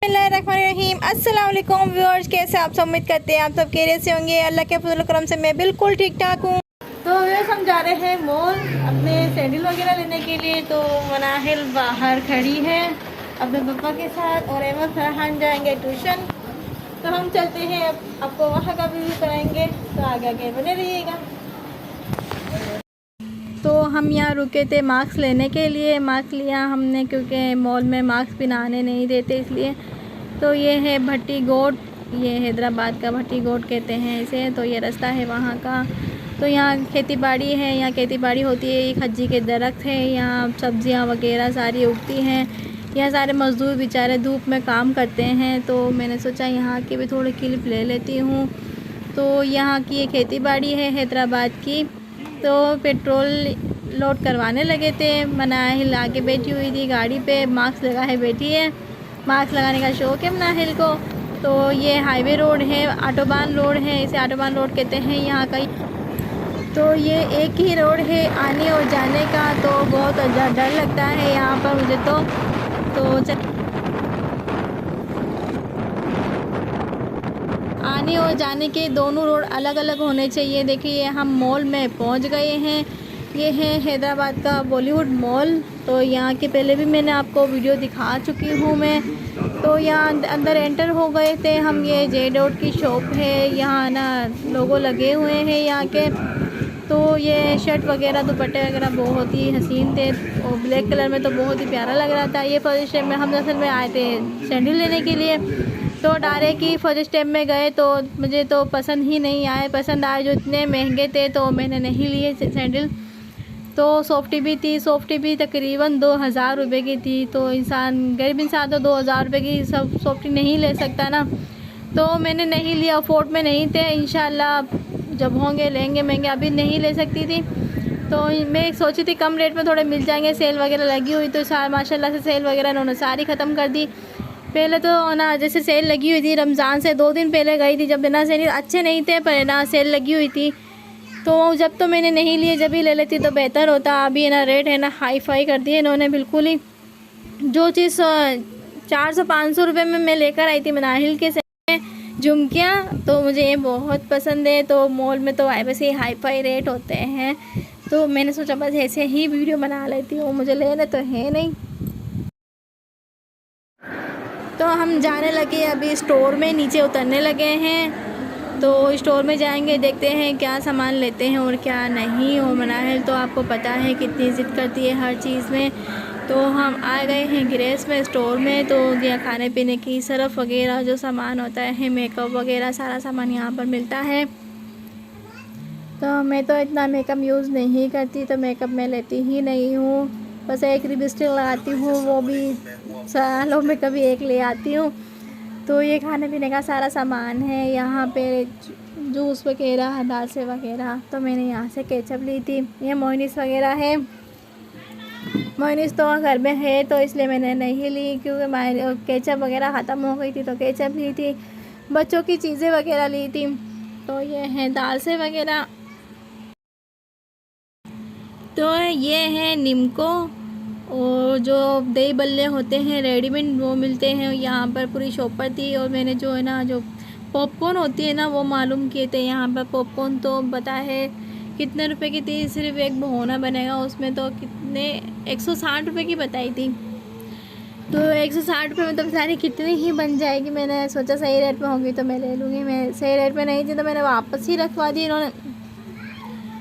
बिस्मिल्लाहिर्रहमानिर्रहीम। अस्सलाम वालेकुम व्यूअर्स, कैसे आप सब? उम्मीद करते हैं आप सब खैरियत से होंगे। अल्लाह के फजल करम से मैं बिल्कुल ठीक ठाक हूँ। तो व्यूअर्स, हम जा रहे हैं मॉल अपने सैंडल वगैरह लेने के लिए। तो मनाहिल बाहर खड़ी है अपने पापा के साथ और अहमद फरहान जाएंगे ट्यूशन। तो हम चलते हैं, आपको वहाँ का रिव्यू कराएंगे, तो आगे आगे बने रहिएगा। तो हम यहाँ रुके थे मास्क लेने के लिए। मास्क लिया हमने क्योंकि मॉल में मास्क पहनाने नहीं देते, इसलिए। तो ये है भट्टी गोट, ये हैदराबाद का भट्टी गोट कहते हैं इसे। तो ये रास्ता है वहाँ का। तो यहाँ खेती बाड़ी है, यहाँ खेती बाड़ी होती है। ये खज्जी के दरख्त है, यहाँ सब्जियाँ वगैरह सारी उगती हैं। यहाँ सारे मज़दूर बेचारे धूप में काम करते हैं। तो मैंने सोचा यहाँ की भी थोड़ी क्लिप ले लेती हूँ। तो यहाँ की ये खेती बाड़ी है हैदराबाद की। तो पेट्रोल लोड करवाने लगे थे। मनाहिल आगे बैठी हुई थी गाड़ी पे, मास्क लगा है बैठी है। मास्क लगाने का शौक़ है मनाहिल को। तो ये हाईवे रोड है, ऑटोबान रोड है, इसे ऑटोबान रोड कहते हैं यहाँ का। तो ये एक ही रोड है आने और जाने का। तो बहुत डर लगता है यहाँ पर मुझे तो आने और जाने के दोनों रोड अलग अलग होने चाहिए। देखिए हम मॉल में पहुंच गए हैं। ये है हैदराबाद का बॉलीवुड मॉल। तो यहाँ के पहले भी मैंने आपको वीडियो दिखा चुकी हूँ मैं। तो यहाँ अंदर एंटर हो गए थे हम। ये जे डॉट की शॉप है, यहाँ ना लोगो लगे हुए हैं यहाँ के। तो ये शर्ट वगैरह दुपट्टे वगैरह बहुत ही हसीन थे और ब्लैक कलर में तो बहुत ही प्यारा लग रहा था। ये फर्स्ट स्टेप में हम असल में आए थे सैंडल लेने के लिए। तो डायरेक्ट ही फर्स्ट स्टेप में गए तो मुझे तो पसंद ही नहीं आए। पसंद आए जो इतने महंगे थे, तो मैंने नहीं लिए सैंडल। तो सॉफ्टी भी थी, सॉफ्टी भी तकरीबन 2000 रुपये की थी। तो गरीब इंसान तो 2000 रुपये की सब सॉफ्टी नहीं ले सकता ना। तो मैंने नहीं लिया, अफोर्ड में नहीं थे। इंशाल्लाह जब होंगे लेंगे, महंगे अभी नहीं ले सकती थी। तो मैं सोची थी कम रेट में थोड़े मिल जाएंगे, सेल वगैरह लगी हुई। तो माशाल्लाह से सेल वगैरह इन्होंने सारी ख़त्म कर दी। पहले तो ना जैसे सेल लगी हुई थी रमज़ान से 2 दिन पहले गई थी, जब ना सेल अच्छे नहीं थे पर ना सेल लगी हुई थी। तो जब तो मैंने नहीं लिए, जब ही ले लेती तो बेहतर होता। अभी ना रेट है ना हाई फाई कर दिए इन्होंने बिल्कुल ही। जो चीज़ 400-500 रुपये में मैं लेकर आई थी मनाहिल के झुमकियाँ, तो मुझे ये बहुत पसंद है। तो मॉल में तो वैसे ही हाई फाई रेट होते हैं। तो मैंने सोचा बस ऐसे ही वीडियो बना लेती हूँ, मुझे लेना तो है नहीं। तो हम जाने लगे अभी स्टोर में, नीचे उतरने लगे हैं। तो स्टोर में जाएंगे, देखते हैं क्या सामान लेते हैं और क्या नहीं। और मनाहिल तो आपको पता है कितनी ज़िद करती है हर चीज़ में। तो हम आ गए हैं ग्रेस में स्टोर में। तो यहाँ खाने पीने की सरफ वगैरह जो सामान होता है, मेकअप वगैरह सारा सामान यहाँ पर मिलता है। तो मैं तो इतना मेकअप यूज़ नहीं करती, तो मेकअप मैं लेती ही नहीं हूँ। बस एक लिपस्टिक लगाती हूँ, वो भी सालों में कभी एक ले आती हूँ। तो ये खाने पीने का सारा सामान है यहाँ पे, जूस वगैरह, दालसे वगैरह। तो मैंने यहाँ से केचप ली थी। ये मोइनीस वगैरह है। मोइनीस तो घर में है तो इसलिए मैंने नहीं ली, क्योंकि केचप वगैरह ख़त्म हो गई थी तो केचप ली थी। बच्चों की चीज़ें वगैरह ली थी। तो ये है दालसे वगैरह। तो ये है निम्को, और जो दही बल्ले होते हैं रेडीमेड वो मिलते हैं यहाँ पर। पूरी शॉप पर थी। और मैंने जो है ना जो पॉपकॉर्न होती है ना वो मालूम किए थे यहाँ पर। पॉपकॉर्न तो पता है कितने रुपए की थी, सिर्फ एक भगोना बनेगा उसमें तो कितने 160 रुपये की बताई थी। तो 160 रुपये में तो सारी कितनी ही बन जाएगी। मैंने सोचा सही रेट में होगी तो मैं ले लूँगी। मैं सही रेट में नहीं थी तो मैंने वापस ही रखवा दी, इन्होंने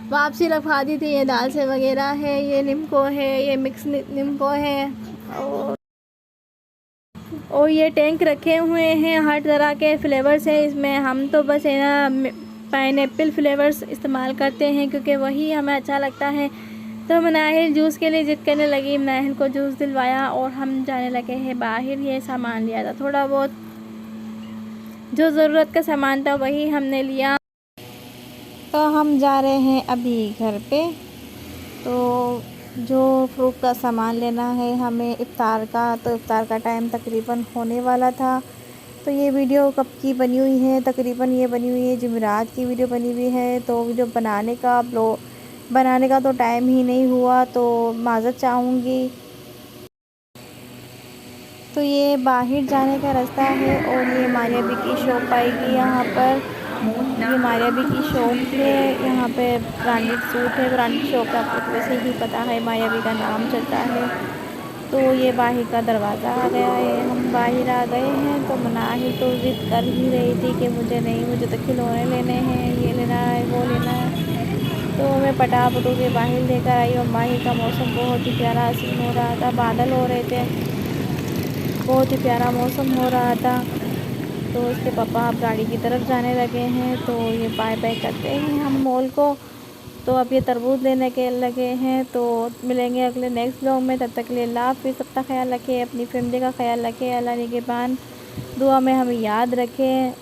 वापसी रखवा दी थी। ये दालसे वगैरह है, ये निम्को है, ये मिक्स निम्को है। और ये टैंक रखे हुए हैं हर तरह के फ्लेवर्स हैं इसमें। हम तो बस है ना पाइनएप्पल फ्लेवर्स इस्तेमाल करते हैं क्योंकि वही हमें अच्छा लगता है। तो मनाहिल जूस के लिए ज़िद करने लगी, मनाहिल को जूस दिलवाया और हम जाने लगे हैं बाहर। ये सामान लिया था, थोड़ा बहुत जो ज़रूरत का सामान था वही हमने लिया। तो हम जा रहे हैं अभी घर पे। तो जो फ्रूट का सामान लेना है हमें इफ्तार का, तो इफ्तार का टाइम तकरीबन होने वाला था। तो ये वीडियो कब की बनी हुई है, तकरीबन ये बनी हुई है जुमेरात की वीडियो बनी हुई है। तो वीडियो बनाने का तो टाइम ही नहीं हुआ, तो माज़रत चाहूँगी। तो ये बाहर जाने का रास्ता है और ये मारिया बी की शॉप आएगी यहाँ पर। ये मारिया बी की शॉप है, यहाँ पे ब्रांडेड सूट है। ब्रांडेड शॉप है, आपको तो वैसे ही पता है, मारिया बी का नाम चलता है। तो ये बाहर का दरवाज़ा आ गया है, हम बाहर आ गए हैं। तो मनाहिल तो ज़िद कर ही रही थी कि मुझे नहीं, मुझे तो खिलौने लेने हैं, ये लेना है, वो लेना है। तो मैं पटापटू के बाहर लेकर आई और बाहर का मौसम बहुत ही प्यारा हसीन हो रहा था, बादल हो रहे थे, बहुत ही प्यारा मौसम हो रहा था। तो उसके पापा अब गाड़ी की तरफ जाने लगे हैं, तो ये बाय बाय करते हैं हम मॉल को। तो अब ये तरबूज लेने के लगे हैं। तो मिलेंगे अगले नेक्स्ट ब्लॉग में, तब तक के लिए अल्लाह हाफ़िज़। सबका ख्याल रखें, अपनी फैमिली का ख्याल रखें, अल्लाह निगहबान, दुआ में हमें याद रखें।